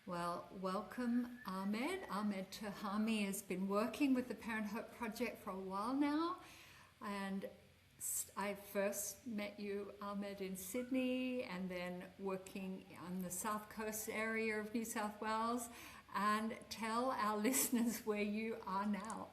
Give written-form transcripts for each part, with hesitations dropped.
Well, welcome, Ahmed. Ahmed Toahamy has been working with the Parent Hope Project for a while now, and I first met you, Ahmed, in Sydney, and then working on the South Coast area of New South Wales. And tell our listeners where you are now.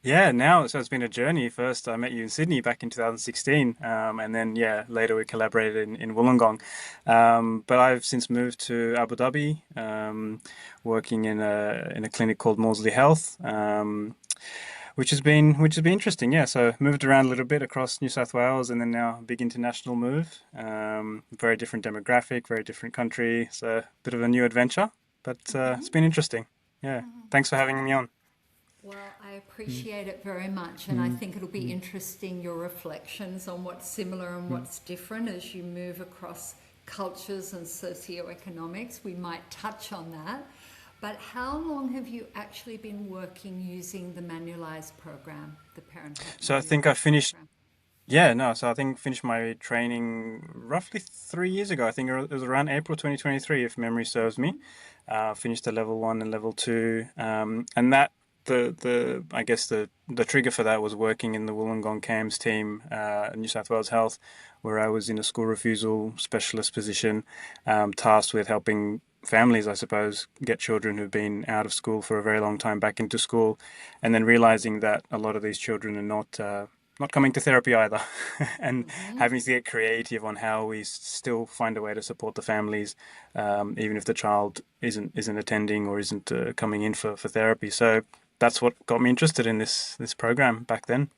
Yeah, now so it's been a journey. First, I met you in Sydney back in 2016, and then later we collaborated in Wollongong. But I've since moved to Abu Dhabi, working in a clinic called Morsley Health, which has been interesting. Yeah, so moved around a little bit across New South Wales, and then now a big international move. Very different demographic, very different country. So a bit of a new adventure, but it's been interesting. Yeah, thanks for having me on. Well, I appreciate it very much, and I think it'll be interesting your reflections on what's similar and what's different as you move across cultures and socioeconomics. We might touch on that. But how long have you actually been working using the Manualized program, the Parenthood So I think I Manualized finished. program? Yeah, no. So I think finished my training roughly 3 years ago. I think it was around April 2023, if memory serves me. Finished the level one and level two, and that the I guess the trigger for that was working in the Wollongong CAMS team, New South Wales Health, where I was in a school refusal specialist position, tasked with helping families, I suppose, get children who've been out of school for a very long time back into school, and then realizing that a lot of these children are not coming to therapy either, and having to get creative on how we still find a way to support the families, even if the child isn't attending or isn't coming in for therapy. So that's what got me interested in this program back then.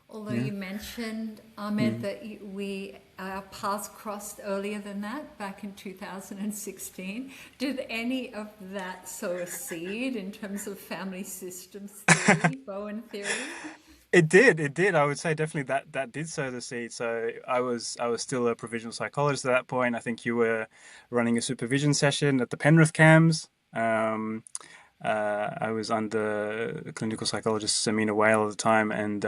Although Yeah. you mentioned, Ahmed, Mm. that we our paths crossed earlier than that, back in 2016. Did any of that sow a seed in terms of family systems theory, Bowen theory? It did. I would say definitely that did sow the seed. So I was still a provisional psychologist at that point. I think you were running a supervision session at the Penrith CAMS. Um, I was under clinical psychologist Samina Whale at the time, and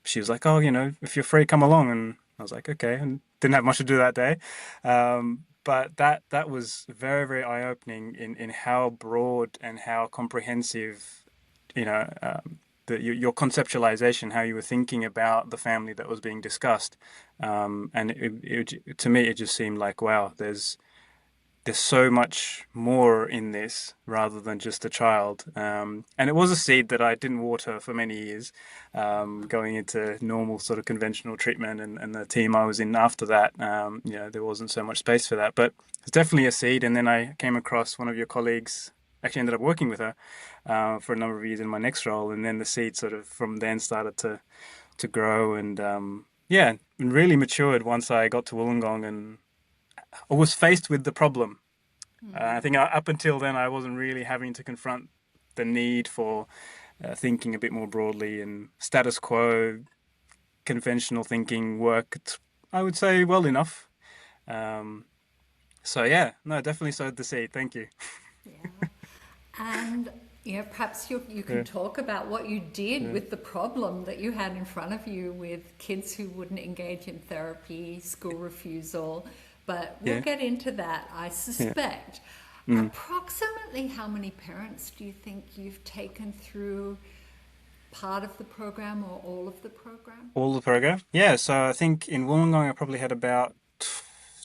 she was like, "Oh, if you're free, come along." And I was like, "Okay," and didn't have much to do that day. But that was very, very eye-opening in how broad and how comprehensive, you know, your conceptualization, how you were thinking about the family that was being discussed. And to me, it just seemed like, wow, there's so much more in this rather than just a child. And it was a seed that I didn't water for many years, going into normal sort of conventional treatment, and the team I was in after that, there wasn't so much space for that. But it's definitely a seed. And then I came across one of your colleagues, actually ended up working with her for a number of years in my next role. And then the seed sort of from then started to grow and and really matured once I got to Wollongong and I was faced with the problem. I think up until then, I wasn't really having to confront the need for thinking a bit more broadly, and status quo, conventional thinking worked, I would say, well enough. Um, so, yeah, no, definitely sowed the seed. Thank you. Yeah. And perhaps you can Yeah, talk about what you did yeah, with the problem that you had in front of you with kids who wouldn't engage in therapy, school refusal. But we'll yeah, get into that, I yeah. suspect. Mm. Approximately how many parents do you think you've taken through part of the program or all of the program? All the program. Yeah, so I think in Wollongong, I probably had about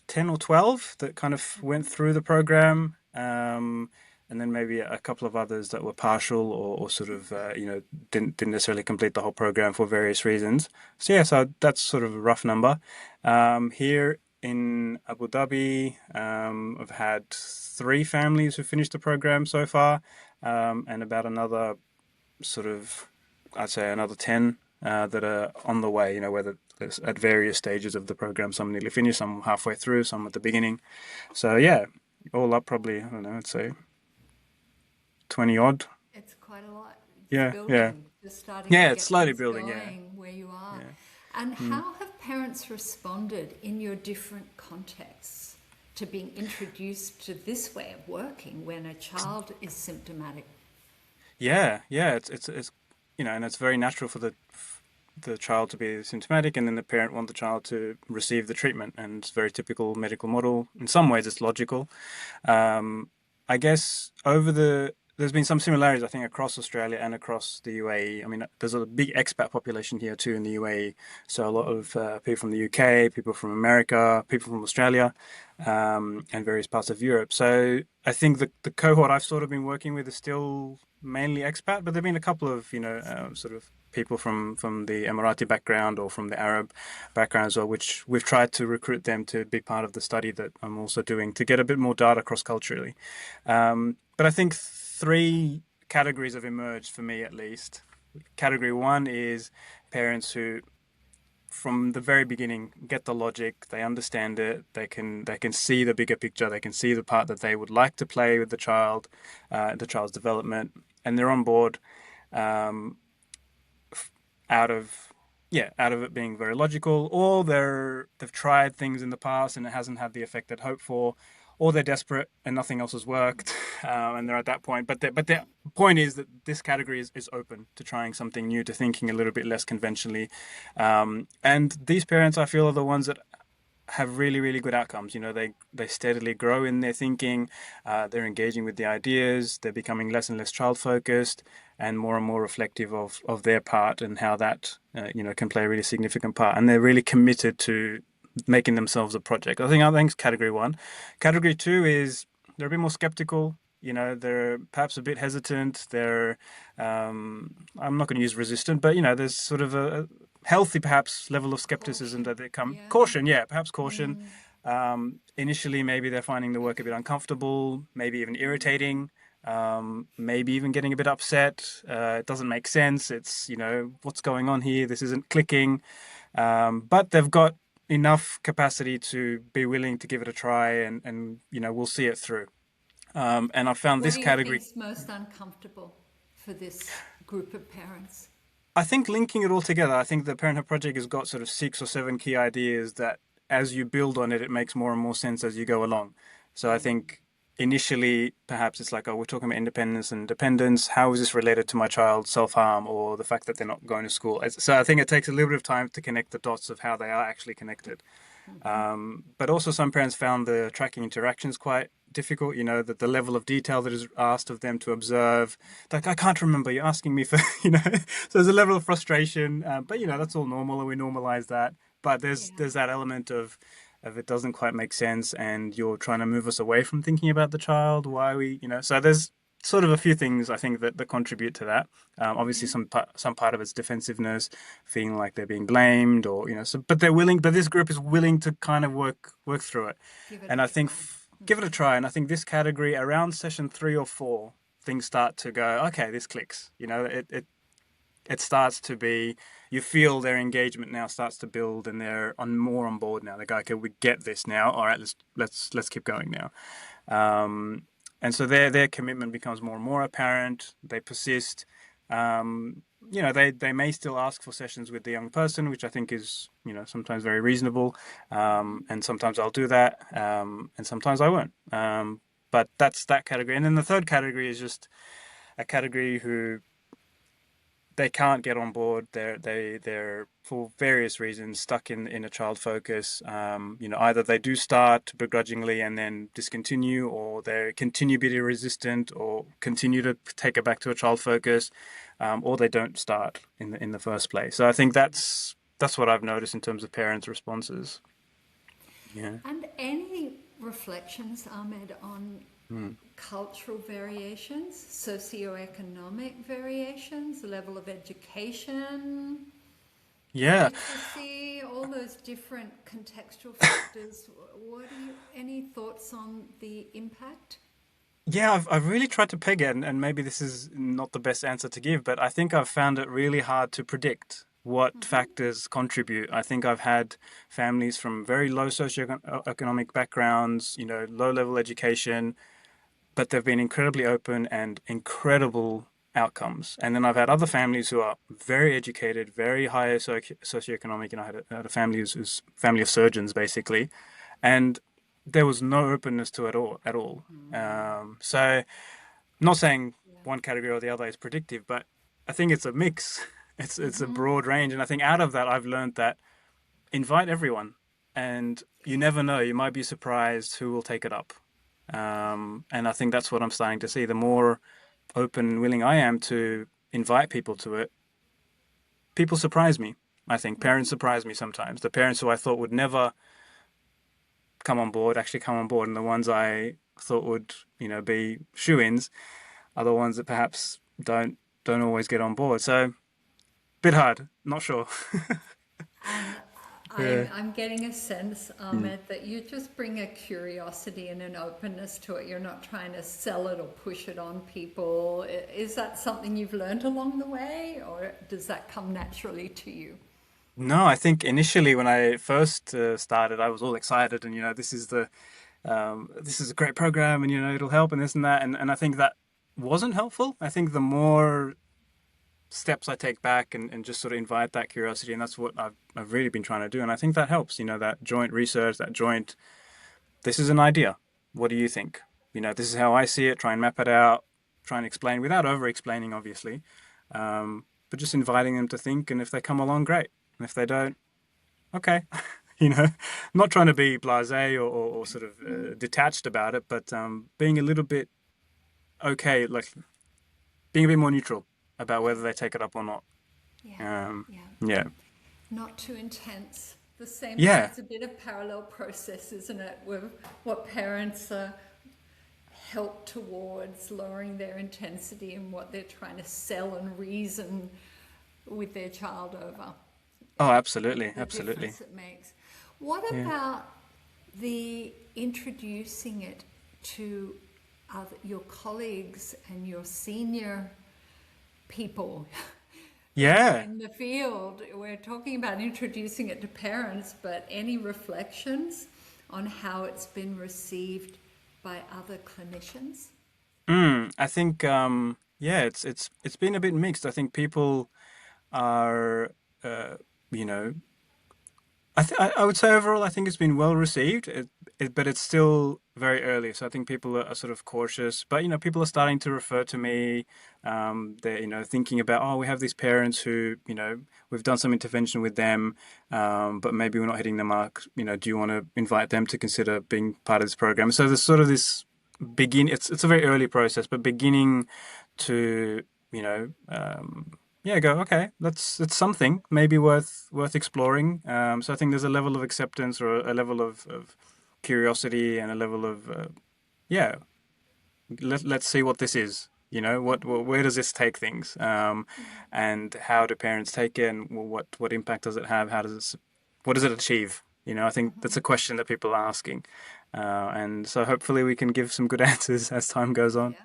10 or 12 that kind of went through the program. And then maybe a couple of others that were partial or sort of, didn't necessarily complete the whole program for various reasons. So, yeah, so that's sort of a rough number. Here in Abu Dhabi, I've had three families who finished the program so far, and about another sort of, I'd say another 10 that are on the way, whether there's at various stages of the program, some nearly finished, some halfway through, some at the beginning. So, yeah, all up probably, I don't know, I'd say 20 odd. It's quite a lot. It's Yeah, yeah. building, just starting to Yeah, it's get slowly things building. Yeah, going where you are. yeah. And Mm. how have parents responded in your different contexts to being introduced to this way of working when a child is symptomatic? Yeah, yeah. It's and it's very natural for the child to be symptomatic, and then the parent want the child to receive the treatment, and it's a very typical medical model. In some ways, it's logical. I guess there's been some similarities, I think, across Australia and across the UAE. I mean, there's a big expat population here too in the UAE. So a lot of people from the UK, people from America, people from Australia, and various parts of Europe. So I think the cohort I've sort of been working with is still mainly expat, but there've been a couple of, sort of people from the Emirati background or from the Arab background as well, which we've tried to recruit them to be part of the study that I'm also doing to get a bit more data cross culturally. But I think three categories have emerged for me at least. Category one is parents who from the very beginning get the logic, they understand it, they can see the bigger picture, they can see the part that they would like to play with the child's development, and they're on board, um, out of out of it being very logical, or they've tried things in the past and it hasn't had the effect they'd hoped for, or they're desperate and nothing else has worked, and they're at that point. But the point is that this category is open to trying something new, to thinking a little bit less conventionally, and these parents I feel are the ones that have really, really good outcomes. They steadily grow in their thinking, they're engaging with the ideas, they're becoming less and less child focused and more reflective of their part and how that, can play a really significant part. And they're really committed to making themselves a project. I think it's category one. Category two is they're a bit more skeptical. They're perhaps a bit hesitant. I'm not going to use resistant, but there's sort of a healthy perhaps level of skepticism Caution. that they come Yeah. caution, yeah, perhaps caution. Initially maybe they're finding the work a bit uncomfortable, maybe even irritating, maybe even getting a bit upset. It doesn't make sense. It's, what's going on here, this isn't clicking. But they've got enough capacity to be willing to give it a try, and we'll see it through. And I found What this do you category. think's most uncomfortable for this group of parents? I think linking it all together, I think the Parenthood Project has got sort of 6 or 7 key ideas that as you build on it, it makes more and more sense as you go along. So I think initially, perhaps it's like, oh, we're talking about independence and dependence. How is this related to my child's self-harm or the fact that they're not going to school? So I think it takes a little bit of time to connect the dots of how they are actually connected. But also some parents found the tracking interactions quite difficult, that the level of detail that is asked of them to observe. Like, I can't remember, you're asking me for, so there's a level of frustration, but that's all normal and we normalize that. But there's Yeah. there's that element of it doesn't quite make sense and you're trying to move us away from thinking about the child. Why we, so there's sort of a few things I think that contribute to that. Obviously, Yeah. some part of it's defensiveness, feeling like they're being blamed, or so. But they're willing. But this group is willing to kind of work through it, Give it a and I think try. give it a try. And I think this category around session 3 or 4, things start to go. Okay, this clicks. It starts to be. You feel their engagement now starts to build, and they're more on board now. They go, okay, we get this now. All right, let's keep going now. Um, and so their commitment becomes more and more apparent. They persist. They may still ask for sessions with the young person, which I think is sometimes very reasonable. And sometimes I'll do that, and sometimes I won't. But that's that category. And then the third category is just a category who they can't get on board. They're for various reasons stuck in a child focus. Either they do start begrudgingly and then discontinue, or they continue being resistant, or continue to take it back to a child focus, or they don't start in the first place. So I think that's what I've noticed in terms of parents' responses. Yeah. And any reflections, Ahmed, on Hmm. cultural variations, socioeconomic variations, level of education, Yeah. literacy, all those different contextual factors? Any thoughts on the impact? Yeah, I've really tried to peg it, and maybe this is not the best answer to give, but I think I've found it really hard to predict what factors contribute. I think I've had families from very low socioeconomic backgrounds, low level education, but they've been incredibly open and incredible outcomes. And then I've had other families who are very educated, very high socioeconomic. I had a family who's family of surgeons basically, and there was no openness to it at all. So, I'm not saying Yeah. one category or the other is predictive, but I think it's a mix. It's a broad range, and I think out of that I've learned that invite everyone, and you Okay. never know. You might be surprised who will take it up. And I think that's what I'm starting to see. The more open and willing I am to invite people to it, people surprise me. I think parents surprise me sometimes. The parents who I thought would never come on board actually come on board, and the ones I thought would, be shoo-ins are the ones that perhaps don't always get on board. So, bit hard. Not sure. And Yeah. I'm getting a sense, Mm. Ahmed, that you just bring a curiosity and an openness to it. You're not trying to sell it or push it on people. Is that something you've learned along the way, or does that come naturally to you? No, I think initially when I first started, I was all excited, and this is a great program, and it'll help, and this and that, and I think that wasn't helpful. I think the more steps I take back and just sort of invite that curiosity, and that's what I've really been trying to do, and I think that helps. That joint research, that joint. This is an idea. What do you think? This is how I see it. Try and map it out. Try and explain without over-explaining, obviously, but just inviting them to think, and if they come along, great, and if they don't, okay. you know, not trying to be blasé or sort of detached about it, but being a little bit okay, like being a bit more neutral about whether they take it up or not. Yeah, Um, yeah. yeah, Not too intense. The same thing, yeah. it's a bit of parallel process, isn't it? With what parents help towards lowering their intensity and what they're trying to sell and reason with their child over. Oh, absolutely, The absolutely. difference it makes. What Yeah, about the introducing it to your colleagues and your senior people that are yeah. in the field? We're talking about introducing it to parents, but any reflections on how it's been received by other clinicians? I think yeah, it's been a bit mixed. I think people are uh, you know I would say overall, I think it's been well received, but it's still very early. So I think people are sort of cautious. But people are starting to refer to me. They're thinking about, oh, we have these parents who we've done some intervention with them, but maybe we're not hitting the mark. Do you want to invite them to consider being part of this program? So there's sort of this begin. It's a very early process, but beginning to you know. Yeah, go, okay, that's it's something maybe worth exploring. So I think there's a level of acceptance or a level of curiosity and a level of yeah, let's see what this is. Where does this take things? And how do parents take it, and what impact does it have? What does it achieve? I think that's a question that people are asking, and so hopefully we can give some good answers as time goes on. Yeah.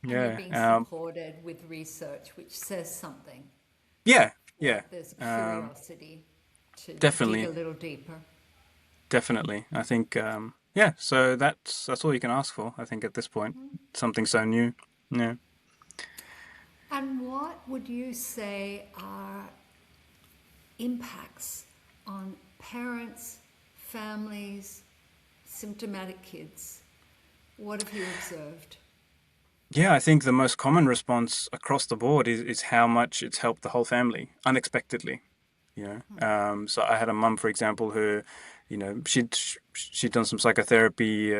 And you're Yeah, being supported with research which says something. yeah, yeah. Like there's a Um, curiosity to dig a Definitely. little deeper. Definitely. I think yeah, so that's all you can ask for, I think at this point. Something so new. Yeah. And what would you say are impacts on parents, families, symptomatic kids? What have you observed? Yeah, I think the most common response across the board is how much it's helped the whole family unexpectedly. So I had a mum, for example, who, she'd done some psychotherapy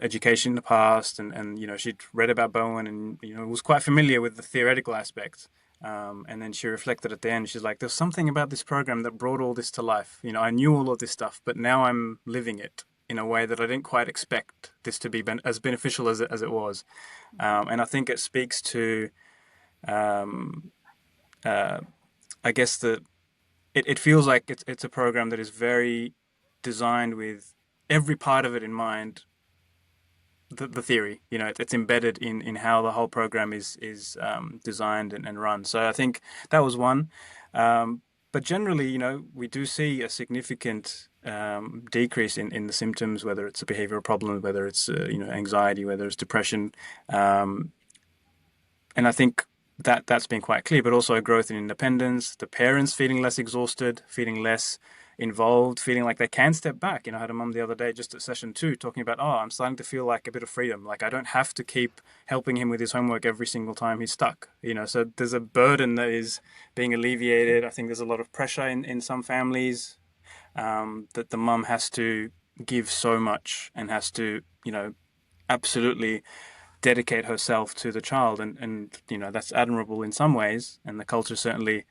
education in the past, and she'd read about Bowen, and was quite familiar with the theoretical aspects. And then she reflected at the end. She's like, "There's something about this program that brought all this to life. I knew all of this stuff, but now I'm living it in a way that I didn't quite expect this to be as beneficial as it was." And I think it speaks to, um, uh, I guess that it feels like it's a program that is very designed with every part of it in mind. The theory, it's embedded in how the whole program is designed and run. So I think that was one. But generally, we do see a significant decrease in the symptoms, whether it's a behavioral problem, whether it's anxiety, whether it's depression, um, and I think that's been quite clear, but also a growth in independence, the parents feeling less exhausted, feeling less involved, feeling like they can step back. I had a mum the other day just at session 2 talking about, oh, I'm starting to feel like a bit of freedom. Like I don't have to keep helping him with his homework every single time he's stuck. So there's a burden that is being alleviated. I think there's a lot of pressure in some families that the mum has to give so much and has to, absolutely dedicate herself to the child, and that's admirable in some ways, and the culture certainly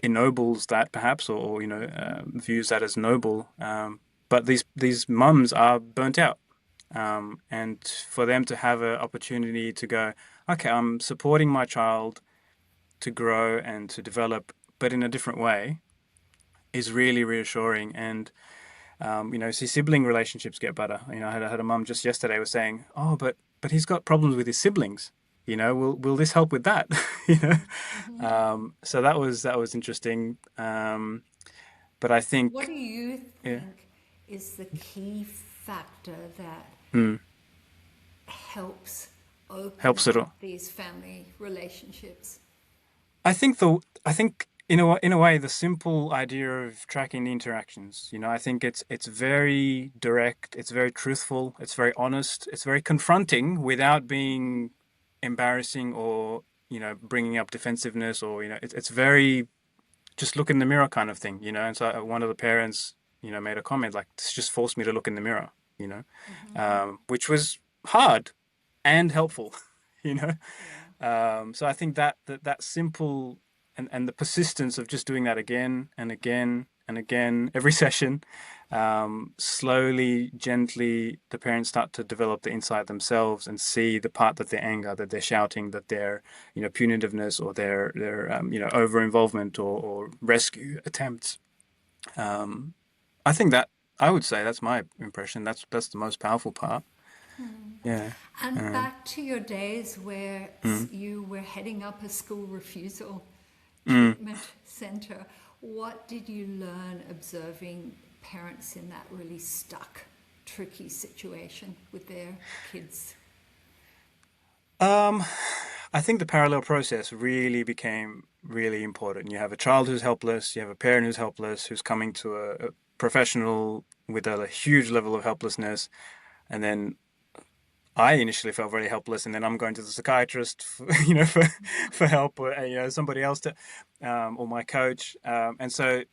ennobles that perhaps, or views that as noble. But these mums are burnt out, and for them to have an opportunity to go, okay, I'm supporting my child to grow and to develop, but in a different way, is really reassuring. And see sibling relationships get better. I had a mum just yesterday was saying, "Oh, but he's got problems with his siblings. Will this help with that?" you know. Mm-hmm. So that was interesting. But I What think, do you yeah, think is the key factor that mm, helps open helps it up all. these family relationships? I think in a way the simple idea of tracking the interactions. I think it's very direct, it's very truthful, it's very honest, it's very confronting without Mm-hmm. being embarrassing or bringing up defensiveness, or it's very just look in the mirror kind of thing. And so one of the parents made a comment like, this just forced me to look in the mirror, you know Mm-hmm. which was hard and helpful. Yes. you know Yeah. so I think that simple, and the persistence of just doing that again and again and again every session, slowly, gently, the parents start to develop the insight themselves and see the part that they're anger, that they're shouting, that they're punitiveness, or their over involvement, or rescue attempts. Um, I think that I would say that's my impression. That's the most powerful part. Yeah. And Um, back to your days where mm, you were heading up a school refusal mm. treatment center, what did you learn observing parents in that really stuck, tricky situation with their kids? Um, I think the parallel process really became really important. You have a child who's helpless, you have a parent who's helpless, who's coming to a professional with a huge level of helplessness, and then I initially felt very helpless, and then I'm going to the psychiatrist, for help, or somebody else to, or my coach, and so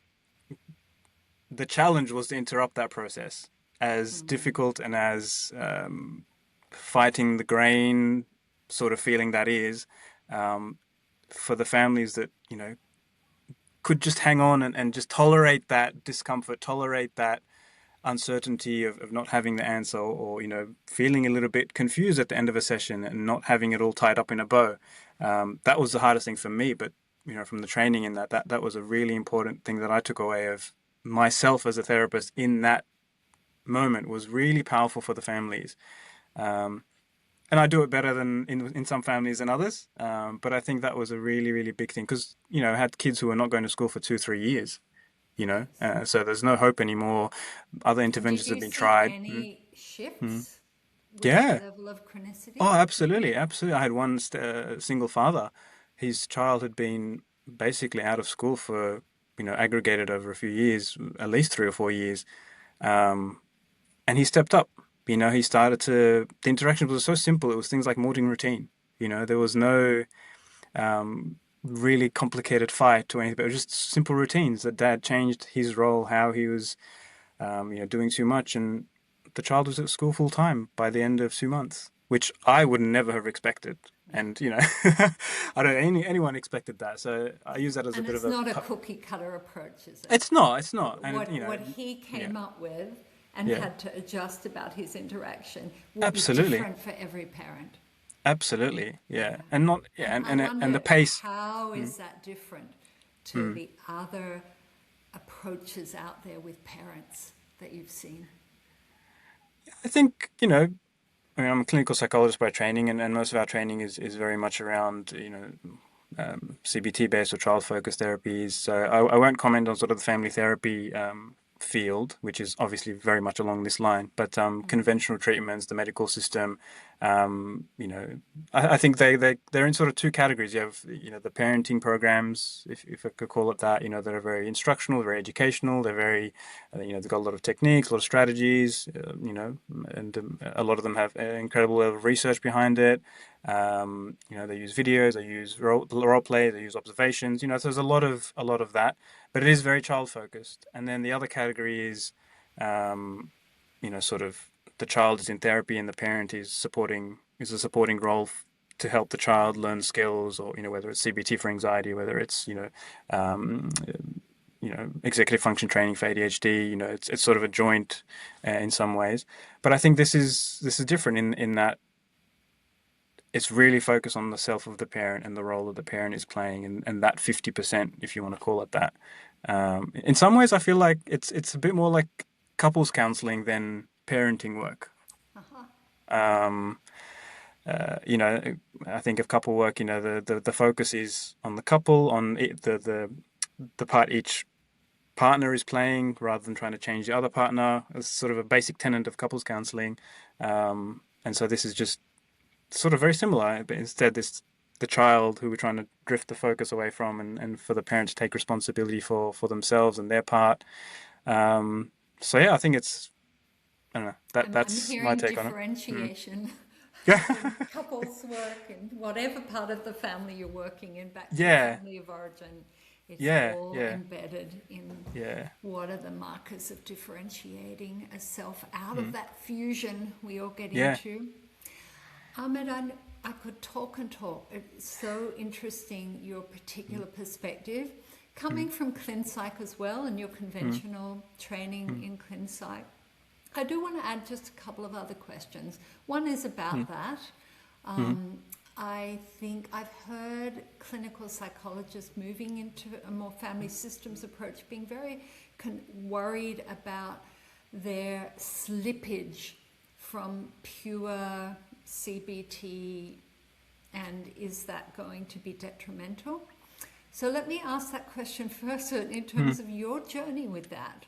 the challenge was to interrupt that process, as Mm. difficult and as fighting the grain sort of feeling that is, um, for the families that could just hang on and just tolerate that discomfort, tolerate that uncertainty of not having the answer, or feeling a little bit confused at the end of a session and not having it all tied up in a bow. That was the hardest thing for me, but from the training in that was a really important thing that I took away of myself as a therapist in that moment, was really powerful for the families. Um, and I do it better than in some families than others. But I think that was a really, really big thing, because I had kids who were not going to school for 2, 3 years. Yes. So there's no hope anymore. Other And did interventions have you been see tried. any Mm. shifts with the Yeah. level of Oh, chronicity? absolutely, absolutely. I had one single father. His child had been basically out of school for aggregated over a few years, at least 3 or 4 years. Um, and he stepped up. He started to. The interaction was so simple. It was things like morning routine. There was no really complicated fight or anything, but it was just simple routines that dad changed his role, how he was, doing too much, and the child was at school full time by the end of 2 months, which I would never have expected. Yeah. And I don't anyone expected that. So I use that as a And bit of it's a. not a cookie cutter approach, is it? It's not, and What he yeah, came up with and yeah, had to adjust about his interaction will be absolutely, different for every parent. absolutely, yeah, Yeah. and not, yeah, And I and the wonder pace. how Mm, is that different to mm. the other approaches out there with parents that you've seen? I think I mean, I'm a clinical psychologist by training, and most of our training is very much around, CBT based or child focused therapies. So I won't comment on sort of the family therapy field, which is obviously very much along this line. But conventional treatments, the medical system, um, you know, I think they're in sort of two categories. You have the parenting programs, if I could call it that. That are very instructional, very educational. They're very they've got a lot of techniques, a lot of strategies. And a lot of them have an incredible level of research behind it. They use videos, they use role play, they use observations. So there's a lot of that, but it is very child focused. And then the other category is, sort of the child is in therapy and the parent is a supporting role to help the child learn skills, or whether it's CBT for anxiety, whether it's um, executive function training for ADHD. It's sort of a joint in some ways. But I think this is different in that it's really focused on the self of the parent and the role that the parent is playing, and that 50%, if you want to call it that. In some ways, I feel like it's a bit more like couples counseling than parenting work. Uh-huh. Um, you know, I think of couple work, the focus is on the couple, on the part each partner is playing, rather than trying to change the other partner. It's sort of a basic tenet of couples counseling. And so this is just sort of very similar, but instead the child who we're trying to drift the focus away from, and for the parent to take responsibility for themselves and their part. So yeah, I think I don't know, I'm that's my hearing take on it. Mm. differentiation Yeah. in couples work and whatever part of the family you're working in, back to your Yeah. family of origin. It's Yeah. all Yeah. embedded in Yeah. what are the markers of differentiating a self out of that fusion we all get Yeah. into. Ahmed, I could talk and talk. It's so interesting, your particular perspective, coming from ClinPsych as well, and your conventional training in ClinPsych. I do want to add just a couple of other questions. One is about that. I think I've heard clinical psychologists moving into a more family systems approach, being very worried about their slippage from pure CBT, and is that going to be detrimental? So let me ask that question first in terms of your journey with that,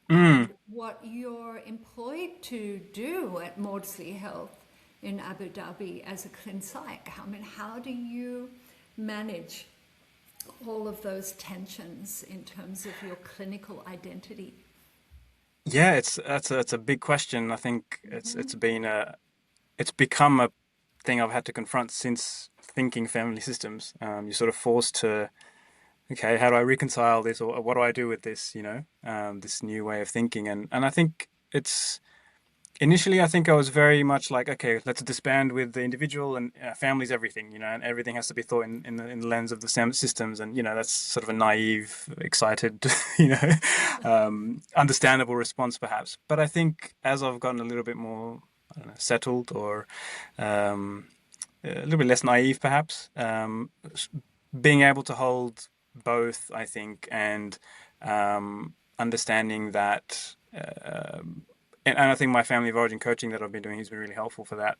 and what you're employed to do at Maudsley Health in Abu Dhabi as a ClinPsych. I mean, how do you manage all of those tensions in terms of your clinical identity? Yeah, that's a big question. I think it's become a thing I've had to confront since thinking family systems. You're sort of forced to, okay, how do I reconcile this, or what do I do with this? This new way of thinking, and I think it's initially, I think I was very much like, okay, let's disband with the individual, and family's everything, and everything has to be thought in the lens of the systems, and that's sort of a naive, excited, understandable response perhaps. But I think as I've gotten a little bit more, I don't know, settled, or um, a little bit less naive perhaps, being able to hold both, I think, and understanding that. And I think my family of origin coaching that I've been doing has been really helpful for that,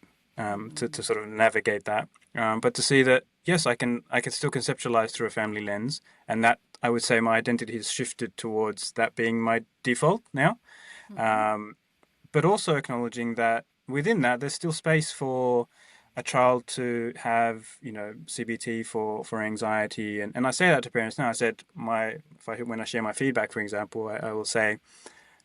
to sort of navigate that. But to see that, yes, I can still conceptualize through a family lens, and that I would say my identity has shifted towards that being my default now. But also acknowledging that within that there's still space for a child to have, CBT for anxiety, and I say that to parents now. I said when I share my feedback, for example, I will say,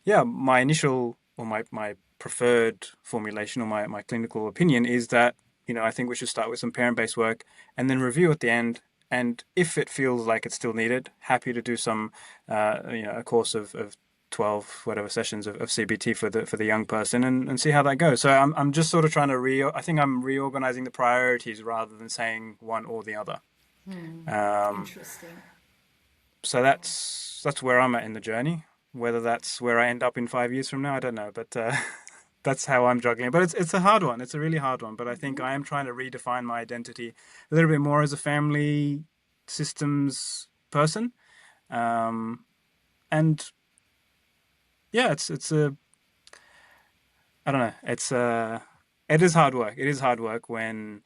yeah, my initial, or my preferred formulation, or my clinical opinion is that, I think we should start with some parent-based work and then review at the end. And if it feels like it's still needed, happy to do some, a course of 12 whatever sessions of CBT for the young person, and see how that goes. So I'm just sort of trying to I think I'm reorganizing the priorities rather than saying one or the other. Um, Interesting. so that's where I'm at in the journey. Whether that's where I end up in 5 years from now, I don't know. But that's how I'm juggling. But it's a hard one. It's a really hard one. But I think I am trying to redefine my identity a little bit more as a family systems person. Um, and yeah, it's a I don't know. It is hard work. It is hard work when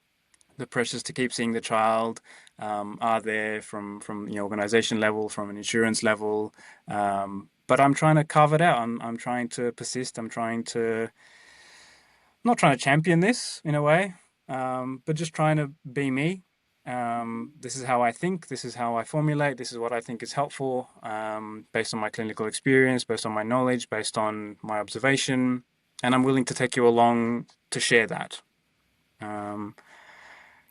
the pressures to keep seeing the child are there from the organization level, from an insurance level. But I'm trying to carve it out. I'm trying to persist. Not trying to champion this in a way, but just trying to be me. This is how I think. This is how I formulate. This is what I think is helpful, based on my clinical experience, based on my knowledge, based on my observation, and I'm willing to take you along to share that. Um,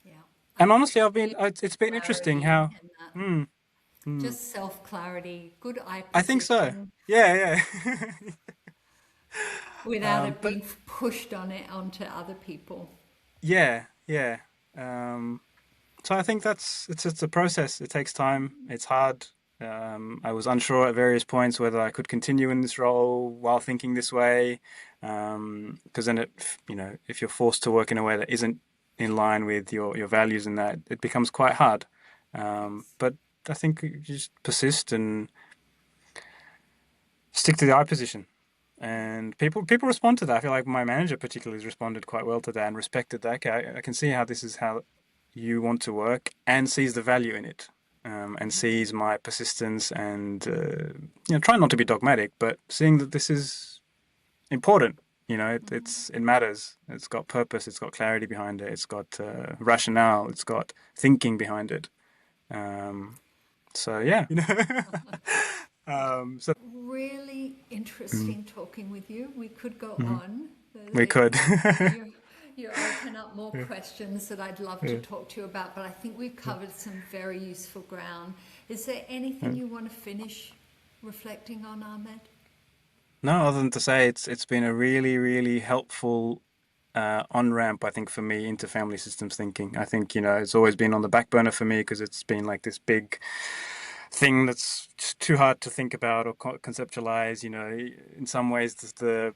Yeah. I and think honestly, really it's been interesting clarity how. in that. Hmm, hmm. Just self clarity, good eye I think so. position. Yeah, yeah. without it But being pushed on it onto other people. yeah, yeah. Um, so I think it's a process. It takes time. It's hard. I was unsure at various points whether I could continue in this role while thinking this way, because then if you're forced to work in a way that isn't in line with your values and that, it becomes quite hard. Yes. But I think you just persist and stick to the I position. And people respond to that. I feel like my manager particularly has responded quite well to that and respected that. Okay, I can see how this is how you want to work and sees the value in it, and sees my persistence and try not to be dogmatic, but seeing that this is important. It matters. It's got purpose. It's got clarity behind it. It's got rationale. It's got thinking behind it. Um, so yeah, so Really mm, interesting talking with you. We could go mhm, on. we could. You, you open up more Yeah, questions that I'd love to yeah, talk to you about, but I think we've yeah, covered some very useful ground. Is there anything yeah. you want to finish reflecting on, Ahmed? No, other than to say it's been a really, really helpful on ramp, I think, for me into family systems thinking. I think, it's always been on the back burner for me because it's been like this big thing that's just too hard to think about or conceptualize. In some ways, the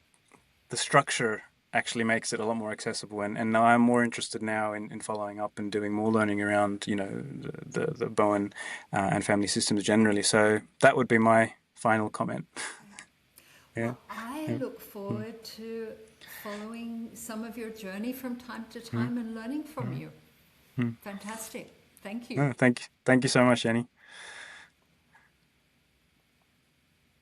structure actually makes it a lot more accessible. And now I'm more interested now in following up and doing more learning around, the Bowen and family systems generally. So that would be my final comment. Yeah. Well, I Yeah. look Mm, forward to following some of your journey from time to mm, time and learning from mm, you. mm. Fantastic. Thank you. No, thank you so much, Jenny.